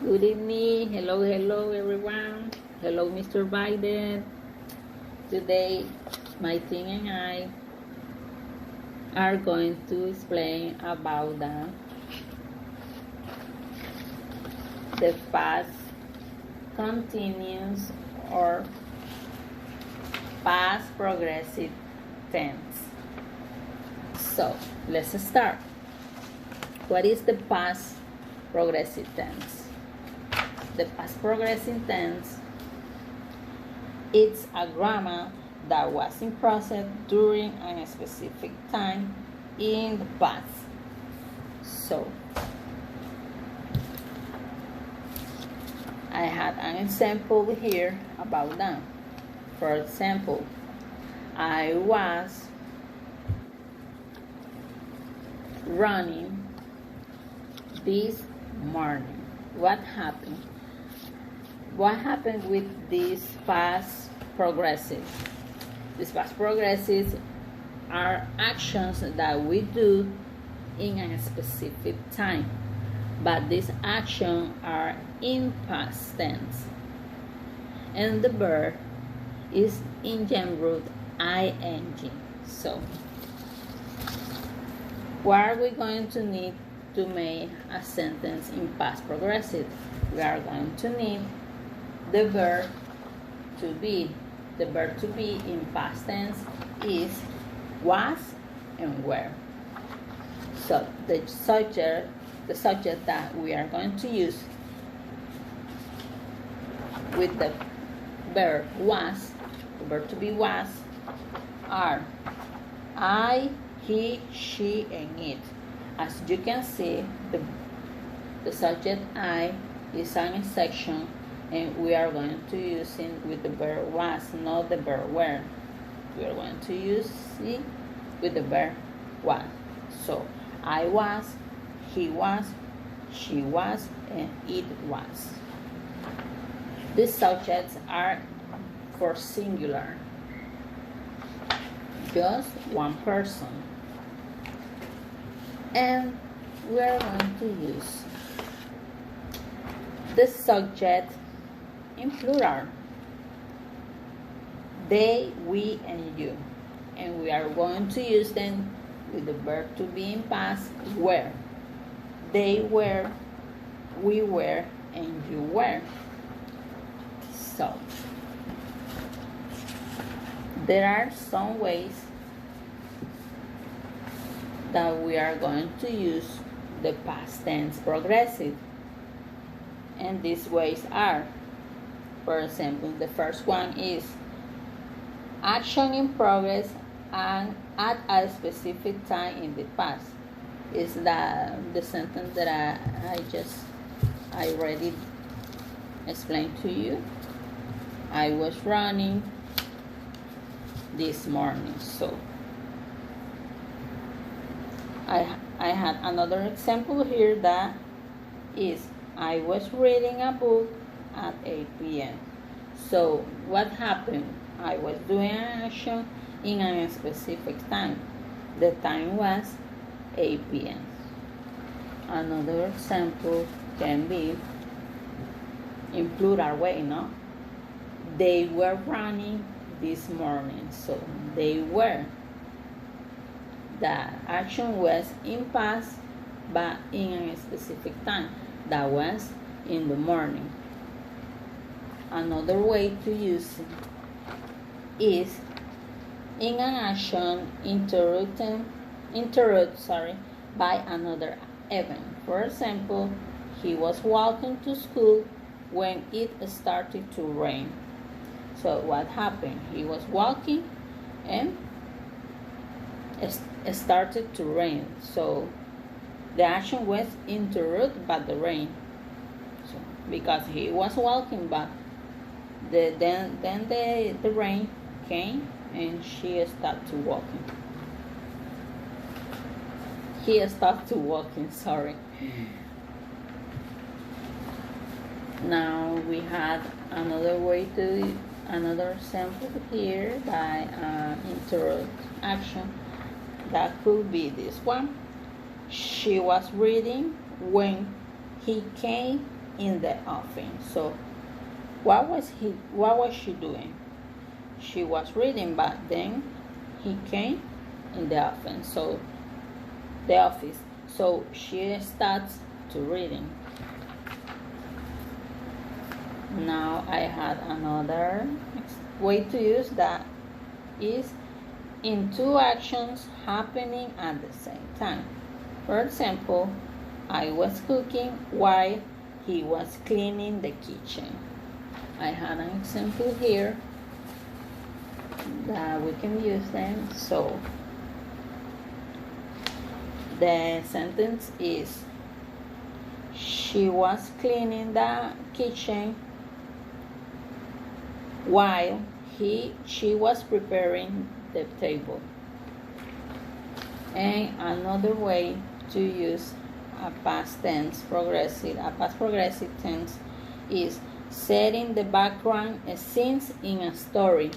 Good evening. Hello, everyone. Hello, Mr. Biden. Today, my team and I are going to explain about the past continuous or past progressive tense. So, let's start. What is the past progressive tense? The past progressive tense is a grammar that was in process during a specific time in the past. So, I have an example here about that. For example, I was running this morning. What happened? What happened with these past progressives? These past progressives are actions that we do in a specific time, but these actions are in past tense, and the verb is ingenious root ing. So, what are we going to need to make a sentence in past progressive? We are going to need the verb to be. The verb to be in past tense is was and were. So the subject that we are going to use with the verb was, the verb to be was, are I, he, she, and it. As you can see, the subject I is an section, and we are going to use it with the verb was, not the verb were. We are going to use it with the verb was. So, I was, he was, she was, and it was. These subjects are for singular, just one person. And we are going to use the subject in plural, they, we, and you, and we are going to use them with the verb to be in past were. They were, we were, and you were. So there are some ways that we are going to use the past tense progressive, and these ways are, for example, the first one is action in progress and at a specific time in the past. Is the sentence that I already explained to you. I was running this morning. So I had another example here that is I was reading a book at 8 p.m. So what happened? I was doing an action in a specific time. The time was 8 p.m. Another example can be in plural way, no? They were running this morning. So they were. The action was in past, but in a specific time. That was in the morning. Another way to use it is in an action interrupted by another event. For example, he was walking to school when it started to rain. So what happened? He was walking and it started to rain. So the action was interrupted by the rain. So because he was walking, but then the rain came and she started to walking. He started to walking. Sorry. Now we had another example here by interrupt action. That could be this one. She was reading when he came in the oven. So what was she doing? She was reading, but then he came in the office. So she starts to reading. Now I had another way to use that is in two actions happening at the same time. For example, I was cooking while he was cleaning the kitchen. I had an example here that we can use them. So the sentence is, she was cleaning the kitchen while she was preparing the table. And another way to use a past progressive tense is setting the background scenes in a story.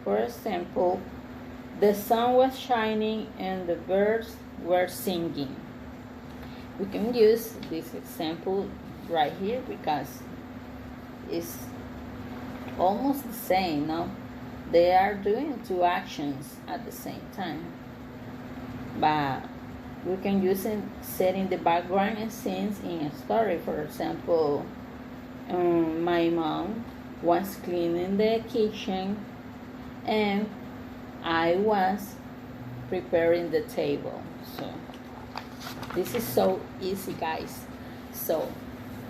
For example, the sun was shining and the birds were singing. We can use this example right here because it's almost the same, no? They are doing two actions at the same time. But we can use it setting the background and scenes in a story. For example, my mom was cleaning the kitchen and I was preparing the table. So this is so easy, guys. So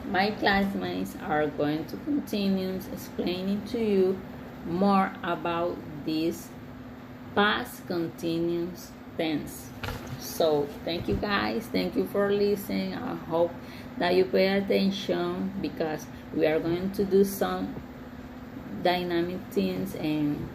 my classmates are going to continue explaining to you more about this past continuous tense. So thank you, guys. Thank you for listening. I hope that you pay attention because we are going to do some dynamic things and